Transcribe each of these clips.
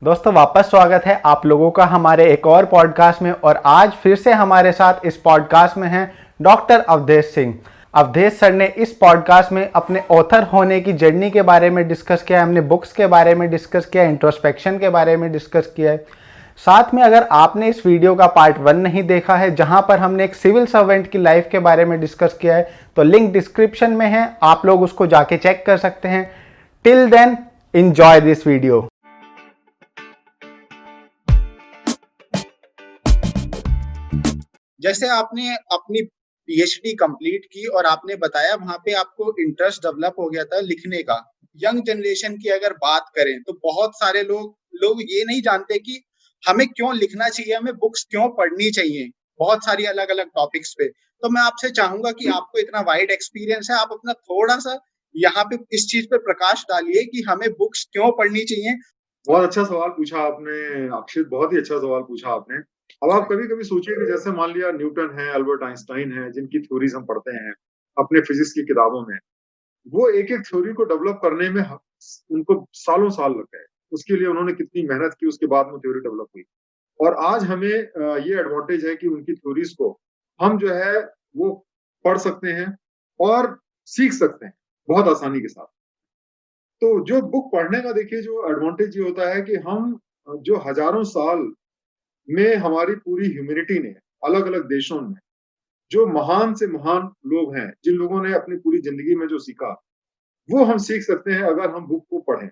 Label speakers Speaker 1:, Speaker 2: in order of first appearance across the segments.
Speaker 1: दोस्तों वापस स्वागत है आप लोगों का हमारे एक और पॉडकास्ट में। और आज फिर से हमारे साथ इस पॉडकास्ट में हैं डॉक्टर अवधेश सिंह। अवधेश सर ने इस पॉडकास्ट में अपने ऑथर होने की जर्नी के बारे में डिस्कस किया है, हमने बुक्स के बारे में डिस्कस किया, इंट्रोस्पेक्शन के बारे में डिस्कस किया है। साथ में अगर आपने इस वीडियो का पार्ट 1 नहीं देखा है जहां पर हमने एक सिविल सर्वेंट की लाइफ के बारे में डिस्कस किया है, तो लिंक डिस्क्रिप्शन में है, आप लोग उसको जाके चेक कर सकते हैं। Till then enjoy this video.
Speaker 2: जैसे आपने अपनी पीएचडी कंप्लीट की और आपने बताया वहां पे आपको इंटरेस्ट डेवलप हो गया था लिखने का। यंग जनरेशन की अगर बात करें तो बहुत सारे लोग ये नहीं जानते कि हमें क्यों लिखना चाहिए, हमें बुक्स क्यों पढ़नी चाहिए बहुत सारी अलग अलग टॉपिक्स पे। तो मैं आपसे चाहूंगा कि आपको इतना वाइड एक्सपीरियंस है, आप अपना थोड़ा सा यहाँ पे इस चीज पे प्रकाश डालिए कि हमें बुक्स क्यों पढ़नी चाहिए।
Speaker 3: बहुत अच्छा सवाल पूछा आपने अक्षित, बहुत ही अच्छा सवाल पूछा आपने। अब आप कभी कभी सोचिए कि जैसे मान लिया न्यूटन है, अल्बर्ट आइंस्टाइन है, जिनकी थ्योरीज हम पढ़ते हैं अपने फिजिक्स की किताबों में, वो एक एक थ्योरी को डेवलप करने में उनको सालों साल लग गए। उसके लिए उन्होंने कितनी मेहनत की, उसके बाद में थ्योरी डेवलप हुई। और आज हमें ये एडवांटेज है कि उनकी थ्योरीज को हम जो है वो पढ़ सकते हैं और सीख सकते हैं बहुत आसानी के साथ। तो जो बुक पढ़ने का देखिए जो एडवांटेज ये होता है कि हम जो हजारों साल में हमारी पूरी ह्यूमैनिटी ने अलग अलग देशों में जो महान से महान लोग हैं, जिन लोगों ने अपनी पूरी जिंदगी में जो सीखा, वो हम सीख सकते हैं अगर हम बुक को पढ़ें।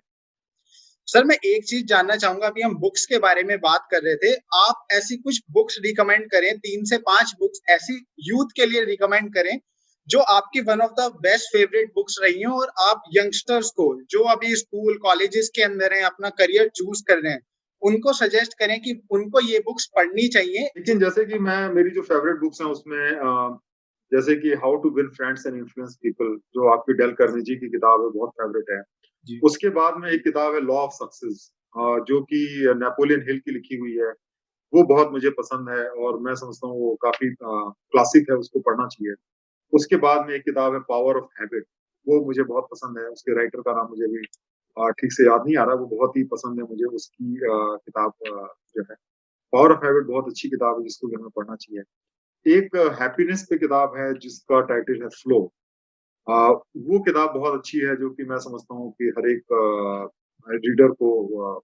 Speaker 2: सर मैं एक चीज जानना चाहूंगा, अभी हम बुक्स के बारे में बात कर रहे थे, आप ऐसी कुछ बुक्स रिकमेंड करें, 3 से 5 बुक्स ऐसी यूथ के लिए रिकमेंड करें जो आपकी one of the best favourite books रही हो, और आप यंगस्टर्स को जो अभी स्कूल कॉलेजेस के अंदर हैं, अपना करियर चूज कर रहे हैं, उनको सजेस्ट करें कि उनको ये बुक्स पढ़नी चाहिए।
Speaker 3: लेकिन जैसे कि मैं मेरी जो फेवरेट बुक्स हैं उसमें जैसे कि how to win friends and influence people, जो आपकी डेल कार्नेगी की किताब है, बहुत फेवरेट है।
Speaker 2: जी।
Speaker 3: उसके बाद में एक किताब है लॉ ऑफ सक्सेस, जो कि नेपोलियन हिल की लिखी हुई है। वो बहुत मुझे पसंद है और मैं समझता हूँ वो काफी क्लासिक है, उसको पढ़ना चाहिए। उसके बाद में एक किताब है पावर ऑफ हैबिट, वो मुझे बहुत पसंद है। उसके राइटर का नाम मुझे भी ठीक से याद नहीं आ रहा, वो बहुत ही पसंद है मुझे उसकी किताब जो है पावर ऑफ हैबिट, बहुत अच्छी किताब है जिसको भी हमें पढ़ना चाहिए। एक हैप्पीनेस पे किताब है जिसका टाइटल है फ्लो। वो किताब बहुत अच्छी है जो कि मैं समझता हूँ कि हर एक रीडर को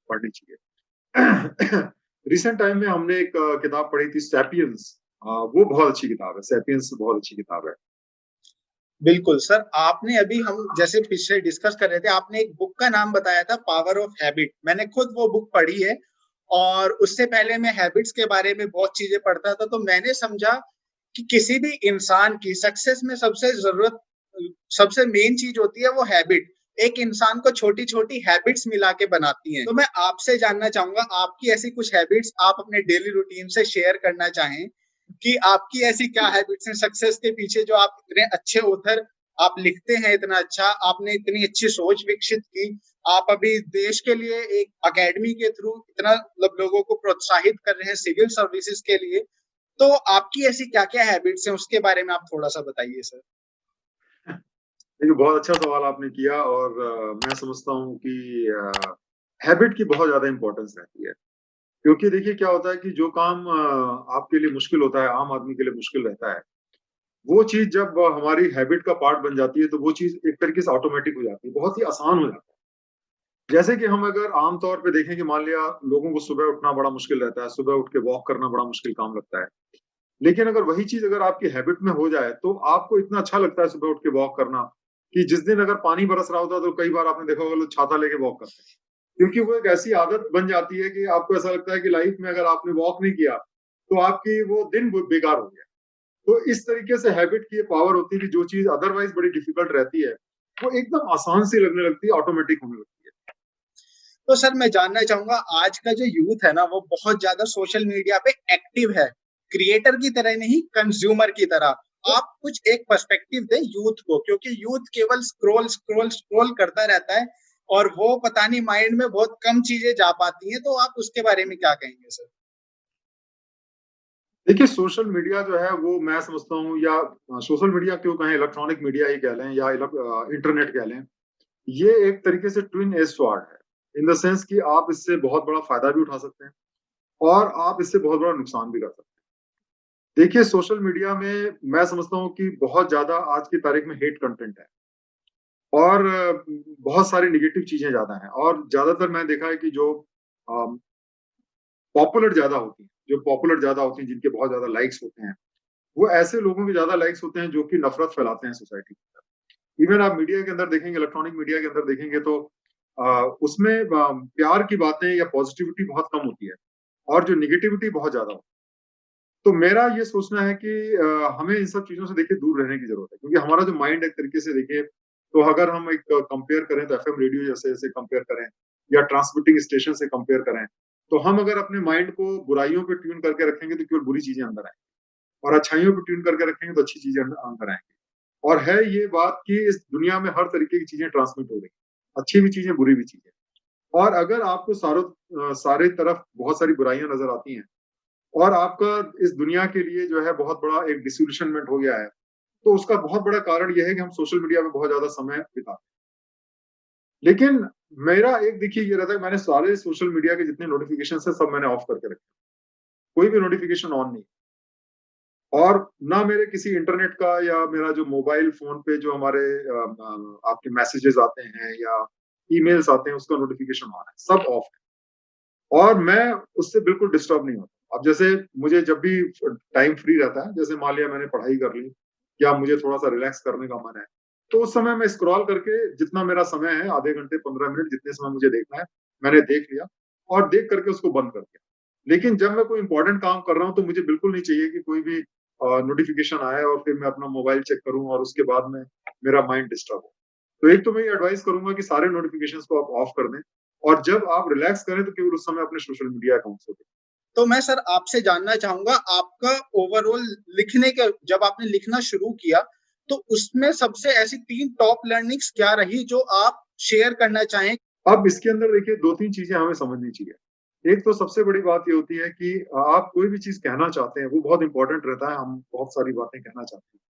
Speaker 3: पढ़नी चाहिए। रिसेंट टाइम में हमने एक किताब पढ़ी थी सैपियंस, वो बहुत अच्छी किताब है। सैपियंस बहुत अच्छी किताब है।
Speaker 2: बिल्कुल सर, आपने अभी हम जैसे पिछले डिस्कस कर रहे थे, आपने एक बुक का नाम बताया था पावर ऑफ हैबिट। मैंने खुद वो बुक पढ़ी है और उससे पहले मैं हैबिट्स के बारे में बहुत चीजें पढ़ता था, तो मैंने समझा कि किसी भी इंसान की सक्सेस में सबसे मेन चीज होती है वो हैबिट। एक इंसान को छोटी छोटी हैबिट्स मिला के बनाती हैं। तो मैं आपसे जानना चाहूंगा, आपकी ऐसी कुछ हैबिट्स आप अपने डेली रूटीन से शेयर करना चाहें कि आपकी ऐसी क्या हैबिट्स हैं सक्सेस के पीछे, जो आप इतने अच्छे ऑथर, आप लिखते हैं इतना अच्छा, आपने इतनी अच्छी सोच विकसित की, आप अभी देश के लिए एक अकेडमी के थ्रू इतना लोगों को प्रोत्साहित कर रहे हैं सिविल सर्विसेज के लिए। तो आपकी ऐसी क्या क्या हैबिट्स हैं, उसके बारे में आप थोड़ा सा बताइए सर।
Speaker 3: देखिए, बहुत अच्छा सवाल आपने किया और मैं समझता हूँ कि हैबिट की बहुत ज्यादा इंपॉर्टेंस रहती है। क्योंकि देखिए क्या होता है कि जो काम आपके लिए मुश्किल होता है, आम आदमी के लिए मुश्किल रहता है, वो चीज जब हमारी हैबिट का पार्ट बन जाती है तो वो चीज एक तरीके से ऑटोमेटिक हो जाती है, बहुत ही आसान हो जाता है। जैसे कि हम अगर आम तौर पे देखें कि मान लिया लोगों को सुबह उठना बड़ा मुश्किल रहता है, सुबह उठ के वॉक करना बड़ा मुश्किल काम लगता है। लेकिन अगर वही चीज अगर आपकी हैबिट में हो जाए तो आपको इतना अच्छा लगता है सुबह उठ के वॉक करना, कि जिस दिन अगर पानी बरस रहा होता है तो कई बार आपने देखा होगा लोग छाता लेके वॉक करते हैं। क्योंकि वो एक ऐसी आदत बन जाती है कि आपको ऐसा लगता है कि लाइफ में अगर आपने वॉक नहीं किया तो आपकी वो दिन बेकार हो गया। तो इस तरीके से हैबिट की ये पावर होती है कि जो चीज अदरवाइज बड़ी डिफिकल्ट रहती है वो एकदम आसान सी लगने लगती है, ऑटोमेटिक होने लगती है।
Speaker 2: तो सर मैं जानना चाहूंगा, आज का जो यूथ है ना वो बहुत ज्यादा सोशल मीडिया पे एक्टिव है, क्रिएटर की तरह नहीं, कंज्यूमर की तरह। आप कुछ एक पर्सपेक्टिव दें यूथ को, क्योंकि यूथ केवल स्क्रॉल स्क्रॉल स्क्रॉल करता रहता है और वो पता नहीं माइंड में बहुत कम चीजें जा पाती हैं। तो आप उसके बारे में क्या कहेंगे सर।
Speaker 3: देखिए, सोशल मीडिया जो है वो मैं समझता हूँ, या सोशल मीडिया क्यों कहें, इलेक्ट्रॉनिक मीडिया ही कह लें या इंटरनेट कह लें, ये एक तरीके से ट्विन एज स्वॉर्ड है। इन द सेंस कि आप इससे बहुत बड़ा फायदा भी उठा सकते हैं और आप इससे बहुत बड़ा नुकसान भी कर सकते हैं। देखिए, सोशल मीडिया में मैं समझता हूँ कि बहुत ज्यादा आज की तारीख में हेट कंटेंट है और बहुत सारी नेगेटिव चीजें ज्यादा हैं और ज्यादातर मैंने देखा है कि जो पॉपुलर ज्यादा होती हैं, जो पॉपुलर ज्यादा होती हैं, जिनके बहुत ज्यादा लाइक्स होते हैं, वो ऐसे लोगों के ज्यादा लाइक्स होते हैं जो कि नफरत फैलाते हैं सोसाइटी के अंदर। इवन आप मीडिया के अंदर देखेंगे, इलेक्ट्रॉनिक मीडिया के अंदर देखेंगे तो उसमें प्यार की बातें या पॉजिटिविटी बहुत कम होती है और जो निगेटिविटी बहुत ज्यादा होती है। तो मेरा ये सोचना है कि हमें इन सब चीजों से देखिए दूर रहने की जरूरत है, क्योंकि हमारा जो माइंड एक तरीके से देखिए, तो अगर हम एक कंपेयर करें तो एफएम रेडियो जैसे कंपेयर करें या ट्रांसमिटिंग स्टेशन से कंपेयर करें, तो हम अगर अपने माइंड को बुराइयों पे ट्यून करके रखेंगे तो केवल बुरी चीजें अंदर आएंगी और अच्छाइयों पे ट्यून करके रखेंगे तो अच्छी चीजें अंदर आएंगी। और है ये बात कि इस दुनिया में हर तरीके की चीजें ट्रांसमिट हो रही, अच्छी भी चीजें, बुरी भी चीजें। और अगर आपको सारे तरफ बहुत सारी बुराइयां नजर आती हैं और आपका इस दुनिया के लिए जो है बहुत बड़ा एक डिसल्यूशनमेंट हो गया है, तो उसका बहुत बड़ा कारण यह है कि हम सोशल मीडिया में बहुत ज्यादा समय बिताते हैं। लेकिन मेरा एक देखिए ये रहता है कि मैंने सारे सोशल मीडिया के जितने नोटिफिकेशन है सब मैंने ऑफ करके रखे, कोई भी नोटिफिकेशन ऑन नहीं। और ना मेरे किसी इंटरनेट का या मेरा जो मोबाइल फोन पे जो हमारे आपके मैसेजेस आते हैं या ईमेल्स आते हैं उसका नोटिफिकेशन ऑन है, सब ऑफ है और मैं उससे बिल्कुल डिस्टर्ब नहीं होता। अब जैसे मुझे जब भी टाइम फ्री रहता है, जैसे मान लिया मैंने पढ़ाई कर ली या मुझे थोड़ा सा रिलैक्स करने का मन है, तो उस समय मैं स्क्रॉल करके जितना मेरा समय है, आधे घंटे 15 मिनट जितने समय मुझे देखना है, मैंने देख लिया और देख करके उसको बंद कर दिया। लेकिन जब मैं कोई इंपॉर्टेंट काम कर रहा हूँ तो मुझे बिल्कुल नहीं चाहिए कि कोई भी नोटिफिकेशन आए और फिर मैं अपना मोबाइल चेक करूं और उसके बाद में मेरा माइंड डिस्टर्ब हो। तो एक तो मैं ये एडवाइस करूंगा कि सारे नोटिफिकेशंस को आप ऑफ कर दें और जब आप रिलैक्स करें तो केवल उस समय अपने सोशल मीडिया अकाउंट्स को देखें।
Speaker 2: तो मैं सर आपसे जानना चाहूंगा, आपका ओवरऑल लिखने के, जब आपने लिखना शुरू किया तो उसमें सबसे ऐसी 3 टॉप लर्निंग्स क्या रही जो आप शेयर करना चाहें?
Speaker 3: अब इसके अंदर देखिए 2-3 चीजें हमें समझनी चाहिए। एक तो सबसे बड़ी बात ये होती है कि आप कोई भी चीज कहना चाहते हैं, वो बहुत इंपॉर्टेंट रहता है, हम बहुत सारी बातें कहना चाहते हैं।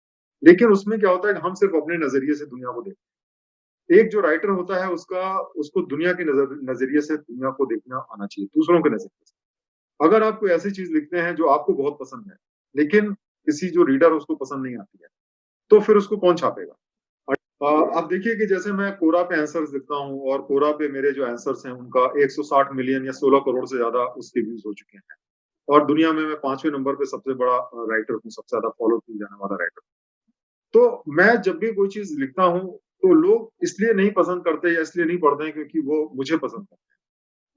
Speaker 3: लेकिन उसमें क्या होता है कि हम सिर्फ अपने नजरिए से दुनिया को देखते हैं। एक जो राइटर होता है उसको दुनिया के नजरिए से दुनिया को देखना आना चाहिए, दूसरों के नजरिए से। अगर आप कोई ऐसी चीज लिखते हैं जो आपको बहुत पसंद है, लेकिन किसी जो रीडर उसको पसंद नहीं आती है, तो फिर उसको कौन छापेगा? अब देखिए कि जैसे मैं कोरा पे आंसर्स लिखता हूँ और कोरा पे मेरे जो आंसर्स हैं उनका 160 मिलियन या 16 करोड़ से ज्यादा उसके व्यूज हो चुके हैं और दुनिया में मैं 5वें नंबर पे सबसे बड़ा राइटर हूँ, सबसे ज्यादा फॉलो किया जाने वाला राइटर। तो मैं जब भी कोई चीज लिखता हूँ तो लोग इसलिए नहीं पसंद करते या इसलिए नहीं पढ़ते हैं क्योंकि वो मुझे पसंद करते हैं,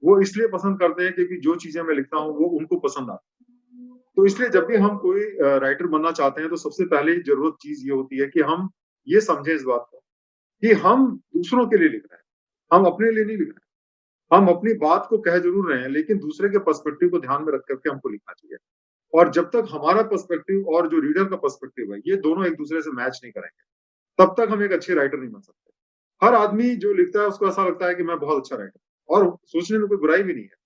Speaker 3: वो इसलिए पसंद करते हैं क्योंकि जो चीजें मैं लिखता हूँ वो उनको पसंद आती है। तो इसलिए जब भी हम कोई राइटर बनना चाहते हैं तो सबसे पहले जरूरत चीज ये होती है कि हम ये समझे इस बात को कि हम दूसरों के लिए लिख रहे हैं, हम अपने लिए नहीं लिख रहे हैं। हम अपनी बात को कह जरूर रहे हैं लेकिन दूसरे के पर्सपेक्टिव को ध्यान में रख करके हमको लिखना चाहिए। और जब तक हमारा पर्सपेक्टिव और जो रीडर का पर्सपेक्टिव है ये दोनों एक दूसरे से मैच नहीं करेंगे, तब तक हम एक अच्छे राइटर नहीं बन सकते। हर आदमी जो लिखता है उसको ऐसा लगता है कि मैं बहुत अच्छा राइटर, और सोचने में कोई बुराई भी नहीं है।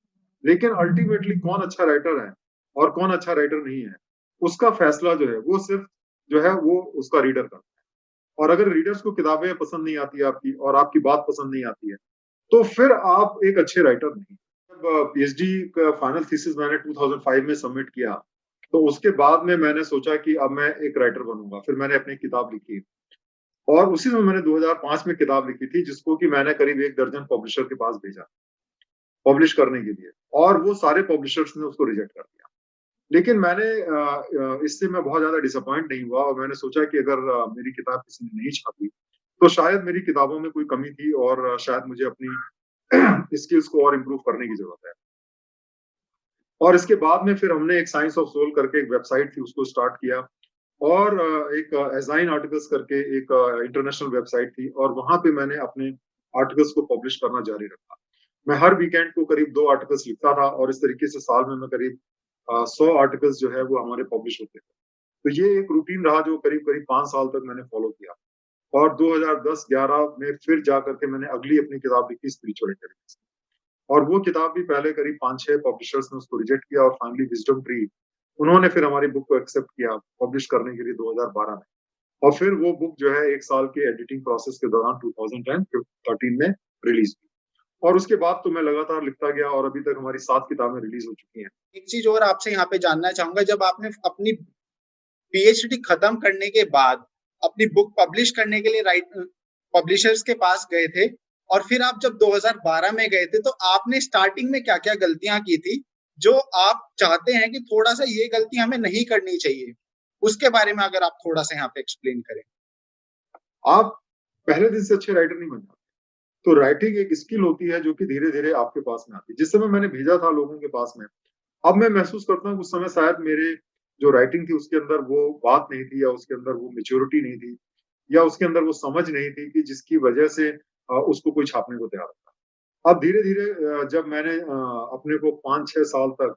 Speaker 3: लेकिन अल्टीमेटली कौन अच्छा राइटर है और कौन अच्छा राइटर नहीं है, उसका फैसला जो है वो सिर्फ जो है वो उसका रीडर करता है। और अगर रीडर्स को किताबें पसंद नहीं आती है आपकी और आपकी बात पसंद नहीं आती है, तो फिर आप एक अच्छे राइटर नहीं। जब पीएचडी का फाइनल थीसिस मैंने 2005 में सबमिट किया, तो उसके बाद में मैंने सोचा कि अब मैं एक राइटर बनूंगा। फिर मैंने अपनी किताब लिखी और उसी में मैंने 2005 में किताब लिखी थी जिसको कि मैंने करीब 1 दर्जन पब्लिशर के पास भेजा पब्लिश करने के लिए, और वो सारे पब्लिशर्स ने उसको रिजेक्ट कर दिया। लेकिन इससे मैं बहुत ज्यादा डिसअपॉइंट नहीं हुआ और मैंने सोचा कि अगर मेरी किताब किसी ने नहीं छापी तो शायद मेरी किताबों में कोई कमी थी और शायद मुझे अपनी स्किल्स को और इम्प्रूव करने की जरूरत है। और इसके बाद में फिर हमने एक साइंस ऑफ सोल करके एक वेबसाइट थी उसको स्टार्ट किया, और एक एजाइन आर्टिकल्स करके एक इंटरनेशनल वेबसाइट थी, और वहां पे मैंने अपने आर्टिकल्स को पब्लिश करना जारी रखा। मैं हर वीकेंड को करीब 2 आर्टिकल्स लिखता था और इस तरीके से साल में मैं करीब 100 आर्टिकल्स जो है वो हमारे पब्लिश होते थे। तो ये एक रूटीन रहा जो करीब करीब 5 साल तक मैंने फॉलो किया। और 2010-11 में फिर जा करके मैंने अगली अपनी किताब लिखी, स्पिरिचुअल इंटेलिजेंस। और वो किताब भी पहले करीब 5-6 पब्लिशर्स ने उसको रिजेक्ट किया और फाइनली विजडम ट्री उन्होंने फिर हमारी बुक को एक्सेप्ट किया पब्लिश करने के लिए 2012 में। और फिर वो बुक जो है 1 साल के एडिटिंग प्रोसेस के दौरान 2013 में रिलीज हुई। और उसके बाद तो मैं लगातार लिखता गया और अभी तक हमारी 7 किताबें रिलीज हो चुकी हैं।
Speaker 2: एक चीज और आपसे यहाँ पे जानना चाहूंगा, जब आपने अपनी पीएचडी खत्म करने के बाद अपनी बुक पब्लिश करने के लिए पब्लिशर्स के पास गए थे, और फिर आप जब 2012 में गए थे, तो आपने स्टार्टिंग में क्या क्या गलतियां की थी जो आप चाहते हैं कि थोड़ा सा ये गलती हमें नहीं करनी चाहिए, उसके बारे में अगर आप थोड़ा सा यहाँ पे एक्सप्लेन करें।
Speaker 3: आप पहले दिन से अच्छे राइटर नहीं बन जाते। तो राइटिंग एक स्किल होती है जो कि धीरे धीरे आपके पास में आती है। जिस समय मैंने भेजा था लोगों के पास में, अब मैं महसूस करता हूँ उस समय शायद मेरे जो राइटिंग थी उसके अंदर वो बात नहीं थी, या उसके अंदर वो मेच्योरिटी नहीं थी, या उसके अंदर वो समझ नहीं थी कि जिसकी वजह से उसको कोई छापने को तैयार था। अब धीरे धीरे जब मैंने अपने को 5-6 साल तक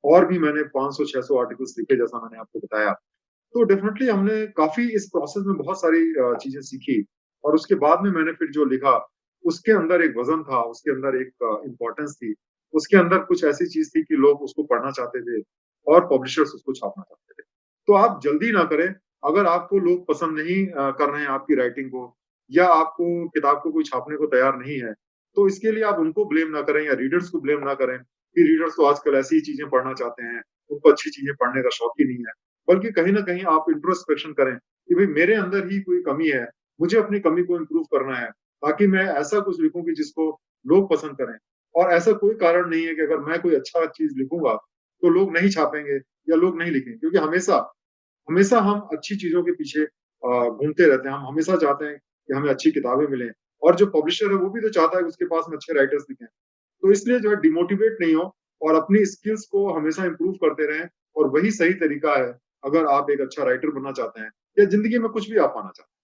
Speaker 3: और भी मैंने 500-600 आर्टिकल्स लिखे, जैसा मैंने आपको बताया, तो डेफिनेटली हमने काफी इस प्रोसेस में बहुत सारी चीजें सीखी। और उसके बाद में मैंने फिर जो लिखा उसके अंदर एक वजन था, उसके अंदर एक इम्पोर्टेंस थी, उसके अंदर कुछ ऐसी चीज थी कि लोग उसको पढ़ना चाहते थे और पब्लिशर्स उसको छापना चाहते थे। तो आप जल्दी ना करें। अगर आपको लोग पसंद नहीं कर रहे हैं आपकी राइटिंग को, या आपको किताब को कोई छापने को तैयार नहीं है, तो इसके लिए आप उनको ब्लेम ना करें या रीडर्स को ब्लेम ना करें कि रीडर्स तो आजकल ऐसी ही चीजें पढ़ना चाहते हैं, उनको अच्छी चीजें पढ़ने का शौक ही नहीं है। बल्कि कहीं ना कहीं आप इंट्रोस्पेक्शन करें कि भाई मेरे अंदर ही कोई कमी है, मुझे अपनी कमी को इम्प्रूव करना है, ताकि मैं ऐसा कुछ लिखूं कि जिसको लोग पसंद करें। और ऐसा कोई कारण नहीं है कि अगर मैं कोई अच्छा चीज लिखूंगा तो लोग नहीं छापेंगे या लोग नहीं लिखेंगे, क्योंकि हमेशा हमेशा हम अच्छी चीजों के पीछे घूमते रहते हैं। हम हमेशा चाहते हैं कि हमें अच्छी किताबें मिलें, और जो पब्लिशर है वो भी तो चाहता है कि उसके पास में अच्छे राइटर्स दिखें। तो इसलिए जो है डिमोटिवेट नहीं हो और अपनी स्किल्स को हमेशा इंप्रूव करते रहें, और वही सही तरीका है अगर आप एक अच्छा राइटर बनना चाहते हैं या जिंदगी में कुछ भी आप पाना चाहते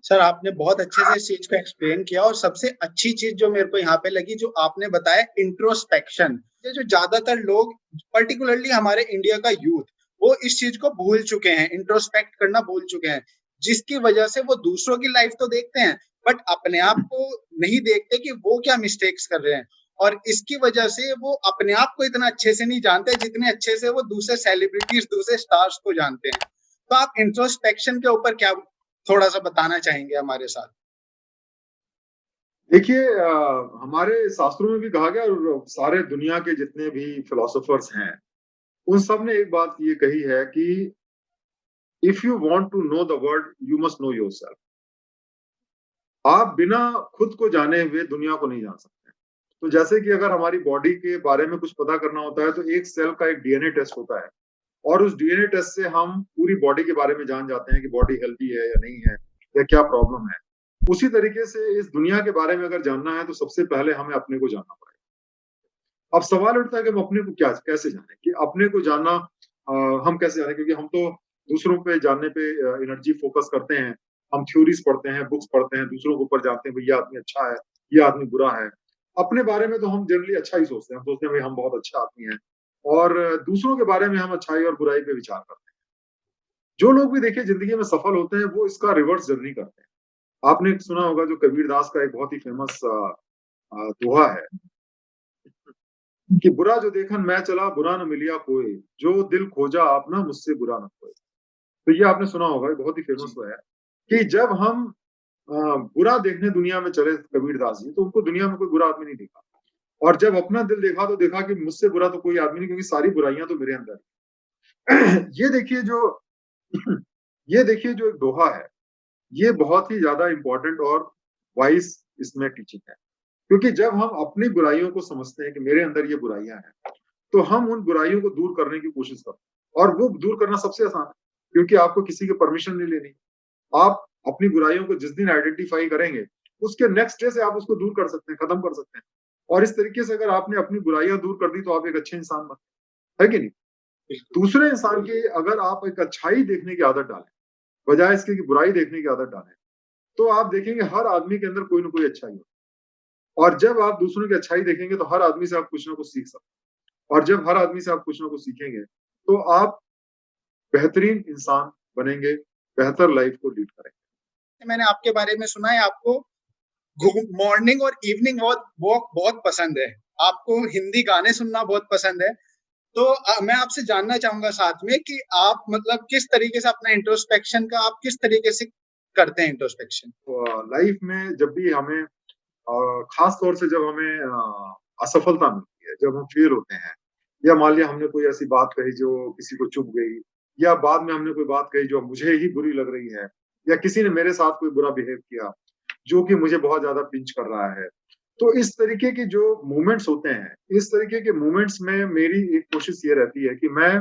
Speaker 2: सर, आपने बहुत अच्छे से इस चीज को एक्सप्लेन किया, और सबसे अच्छी चीज जो मेरे को यहाँ पे लगी जो आपने बताया, इंट्रोस्पेक्शन। ये जो ज्यादातर लोग, पर्टिकुलरली हमारे इंडिया का यूथ, वो इस चीज को भूल चुके हैं, इंट्रोस्पेक्ट करना भूल चुके हैं, जिसकी वजह से वो दूसरों की लाइफ तो देखते हैं बट अपने आप को नहीं देखते कि वो क्या मिस्टेक्स कर रहे हैं, और इसकी वजह से वो अपने आप को इतना अच्छे से नहीं जानते जितने अच्छे से वो दूसरे सेलिब्रिटीज, दूसरे स्टार्स को जानते हैं। तो आप इंट्रोस्पेक्शन के ऊपर क्या थोड़ा सा बताना चाहेंगे हमारे साथ?
Speaker 3: हैं। देखिए, हमारे शास्त्रों में भी कहा गया, और सारे दुनिया के जितने भी फिलोसोफर्स हैं उन सब ने एक बात ये कही है कि if you want to know the world you must know yourself. आप बिना खुद को जाने हुए दुनिया को नहीं जान सकते। तो जैसे कि अगर हमारी बॉडी के बारे में कुछ पता करना होता है तो एक सेल का एक डीएनए टेस्ट होता है, और उस डीएनए टेस्ट से हम पूरी बॉडी के बारे में जान जाते हैं कि बॉडी हेल्दी है या नहीं है, या क्या प्रॉब्लम है। उसी तरीके से इस दुनिया के बारे में अगर जानना है तो सबसे पहले हमें अपने को जानना पड़ेगा। अब सवाल उठता है कि हम अपने को क्या कैसे जाने, कि अपने को जानना हम कैसे जाने, क्योंकि हम तो दूसरों पे जानने पे एनर्जी फोकस करते हैं। हम थ्योरीज पढ़ते हैं, बुक्स पढ़ते हैं, दूसरों के ऊपर जानते हैं भाई ये आदमी अच्छा है, ये आदमी बुरा है। अपने बारे में तो हम जनरली अच्छा ही सोचते हैं, हम सोचते हैं भाई हम बहुत अच्छा आदमी हैं, और दूसरों के बारे में हम अच्छाई और बुराई पे विचार करते हैं। जो लोग भी देखिए जिंदगी में सफल होते हैं वो इसका रिवर्स जर्नी करते हैं। आपने सुना होगा जो कबीर दास का एक बहुत ही फेमस दोहा है कि बुरा जो देखन मैं चला बुरा न मिलिया कोई, जो दिल खोजा आपना मुझसे बुरा न कोई। तो ये आपने सुना होगा, बहुत ही फेमस हुआ है कि जब हम बुरा देखने दुनिया में चले कबीर दास जी, तो उनको दुनिया में कोई बुरा आदमी नहीं दिखा, और जब अपना दिल देखा तो देखा कि मुझसे बुरा तो कोई आदमी नहीं, क्योंकि सारी बुराइयां तो मेरे अंदर है। ये देखिए जो ये देखिए जो एक दोहा है, ये बहुत ही ज्यादा इंपॉर्टेंट और वाइस इसमें टीचिंग है। क्योंकि जब हम अपनी बुराइयों को समझते हैं कि मेरे अंदर ये बुराइयां हैं, तो हम उन बुराइयों को दूर करने की कोशिश करते हैं, और वो दूर करना सबसे आसान है, क्योंकि आपको किसी की परमिशन नहीं लेनी। आप अपनी बुराइयों को जिस दिन आइडेंटिफाई करेंगे उसके नेक्स्ट डे से आप उसको दूर कर सकते हैं, खत्म कर सकते हैं। और इस तरीके से अगर आपने अपनी बुराइयां दूर कर दी तो आप एक अच्छे इंसान बनते हैं, है कि नहीं? दूसरे इंसान की अगर आप एक अच्छाई देखने की आदत डालें बजाय इसके कि बुराई देखने की आदत डालें, तो आप देखेंगे हर आदमी के अंदर कोई ना कोई अच्छाई हो। और जब आप दूसरों की अच्छाई देखेंगे तो हर आदमी से आप कुछ ना कुछ सीख सकते हैं, और जब हर आदमी से आप कुछ ना कुछ सीखेंगे तो आप बेहतरीन इंसान बनेंगे, बेहतर लाइफ को लीड करेंगे।
Speaker 2: मैंने आपके बारे में सुना है, आपको मॉर्निंग और इवनिंग वॉक बहुत पसंद है, आपको हिंदी गाने सुनना बहुत पसंद है। तो मैं आपसे जानना चाहूंगा साथ में कि आप मतलब किस तरीके से अपना इंट्रोस्पेक्शन का आप किस तरीके से करते हैं इंट्रोस्पेक्शन?
Speaker 3: तो लाइफ में जब भी हमें खास तौर से जब हमें असफलता मिलती है, जब हम फेल होते हैं, या मान लिया हमने कोई ऐसी बात कही जो किसी को चुभ गई, या बाद में हमने कोई बात कही जो मुझे ही बुरी लग रही है, या किसी ने मेरे साथ कोई बुरा बिहेव किया जो कि मुझे बहुत ज्यादा पिंच कर रहा है। तो इस तरीके के जो मोमेंट्स होते हैं, इस तरीके के मोमेंट्स में मेरी एक कोशिश ये रहती है कि मैं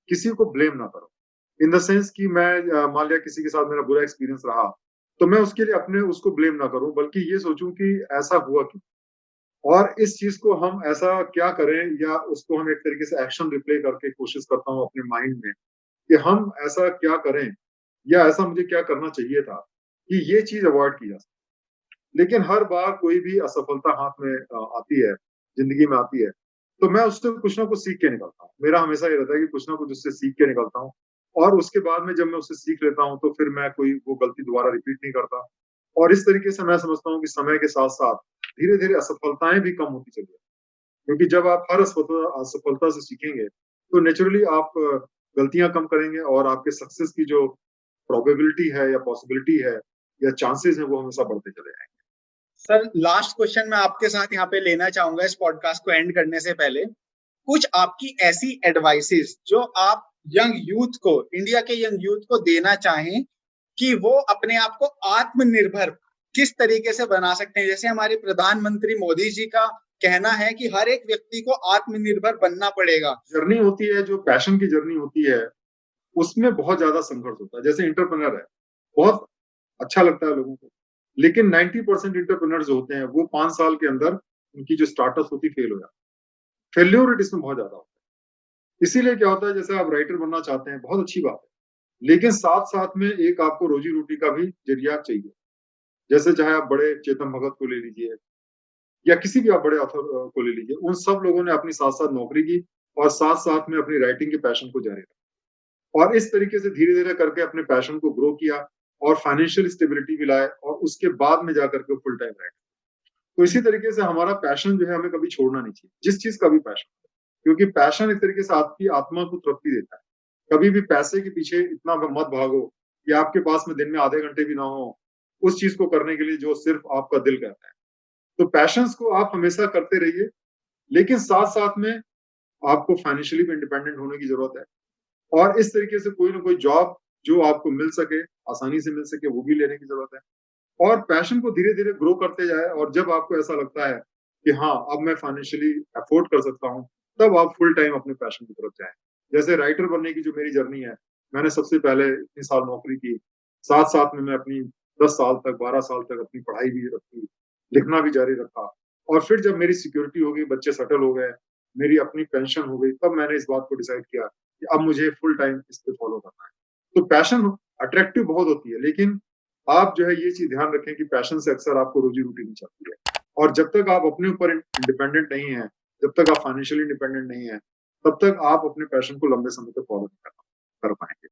Speaker 3: किसी को ब्लेम ना करूं। इन द सेंस कि मैं मान लिया किसी के साथ मेरा बुरा एक्सपीरियंस रहा, तो मैं उसके लिए अपने उसको ब्लेम ना करूं, बल्कि ये सोचूं कि ऐसा हुआ क्यों, और इस चीज को हम ऐसा क्या करें, या उसको हम एक तरीके से एक्शन रिप्ले करके कोशिश करता हूँ अपने माइंड में कि हम ऐसा क्या करें, या ऐसा मुझे क्या करना चाहिए था कि ये चीज अवॉइड की जा सके। लेकिन हर बार कोई भी असफलता हाथ में आती है, जिंदगी में आती है, तो मैं उससे कुछ ना कुछ सीख के निकलता हूँ। मेरा हमेशा ये रहता है कि कुछ ना कुछ उससे सीख के निकलता हूँ, और उसके बाद में जब मैं उससे सीख लेता हूँ तो फिर मैं कोई वो गलती दोबारा रिपीट नहीं करता। और इस तरीके से मैं समझता हूँ कि समय के साथ साथ धीरे धीरे असफलताएं भी कम होती चली जाती हैं। क्योंकि जब आप हर असफलता से सीखेंगे तो नेचुरली आप गलतियां कम करेंगे, और आपके सक्सेस की जो प्रोबेबिलिटी है या पॉसिबिलिटी है या चांसेस है वो हमेशा बढ़ते चले जाएंगे।
Speaker 2: सर लास्ट क्वेश्चन मैं आपके साथ यहाँ पे लेना चाहूंगा इस पॉडकास्ट को एंड करने से पहले। कुछ आपकी ऐसी एडवाइसेस जो आप यंग यूथ को, इंडिया के यंग यूथ को देना चाहें कि वो अपने आप को आत्मनिर्भर किस तरीके से बना सकते हैं। जैसे हमारे प्रधानमंत्री मोदी जी का कहना है कि हर एक व्यक्ति को आत्मनिर्भर बनना पड़ेगा।
Speaker 3: जर्नी होती है, जो पैशन की जर्नी होती है, उसमें बहुत ज्यादा संघर्ष होता है। जैसे इंटरप्रेन्योर है, बहुत अच्छा लगता है लोगों को, लेकिन 90% इंटरप्रेन्योर जो होते हैं वो 5 साल के अंदर उनकी जो स्टार्टअप होती फेल हो जाती है। फेल्योर रेट इसमें बहुत ज्यादा होता है। इसीलिए क्या होता है, जैसे आप राइटर बनना चाहते हैं, बहुत अच्छी बात है, लेकिन साथ साथ में एक आपको रोजी रोटी का भी जरिया चाहिए। जैसे चाहे आप बड़े चेतन भगत को ले लीजिए, या किसी भी आप बड़े ऑथर को ले लीजिए, उन सब लोगों ने अपनी साथ साथ नौकरी की, और साथ साथ में अपनी राइटिंग के पैशन को जारी रखा, और इस तरीके से धीरे धीरे करके अपने पैशन को ग्रो किया, और फाइनेंशियल स्टेबिलिटी भी लाए, और उसके बाद में जाकर के फुल टाइम राइटर। तो इसी तरीके से हमारा पैशन जो है हमें कभी छोड़ना नहीं चाहिए, जिस चीज का भी पैशन, क्योंकि पैशन एक तरीके से आपकी आत्मा को तृप्ति देता है। कभी भी पैसे के पीछे इतना मत भागो कि आपके पास में दिन में आधे घंटे भी ना हो उस चीज को करने के लिए जो सिर्फ आपका दिल कहता है। तो पैशंस को आप हमेशा करते रहिए, लेकिन साथ साथ में आपको फाइनेंशियली भी इंडिपेंडेंट होने की जरूरत है, और इस तरीके से कोई ना कोई जॉब जो आपको मिल सके, आसानी से मिल सके, वो भी लेने की जरूरत है। और पैशन को धीरे धीरे ग्रो करते जाए, और जब आपको ऐसा लगता है कि हाँ अब मैं फाइनेंशियली अफोर्ड कर सकता हूँ, तब आप फुल टाइम अपने पैशन की तरफ जाएं। जैसे राइटर बनने की जो मेरी जर्नी है, मैंने सबसे पहले इतने साल नौकरी की, साथ साथ में मैं अपनी 10 साल तक, 12 साल तक अपनी पढ़ाई भी रखी, लिखना भी जारी रखा, और फिर जब मेरी सिक्योरिटी हो गई, बच्चे सेटल हो गए, मेरी अपनी पेंशन हो गई, तब मैंने इस बात को डिसाइड किया कि अब मुझे फुल टाइम इस पे फॉलो करना है। तो पैशन अट्रैक्टिव बहुत होती है, लेकिन आप जो है ये चीज ध्यान रखें कि पैशन से अक्सर आपको रोजी रोटी नहीं चलती है, और जब तक आप अपने ऊपर इंडिपेंडेंट नहीं है, जब तक आप फाइनेंशियली इंडिपेंडेंट नहीं है, तब तक आप अपने पैशन को लंबे समय तक फॉलो नहीं कर पाएंगे।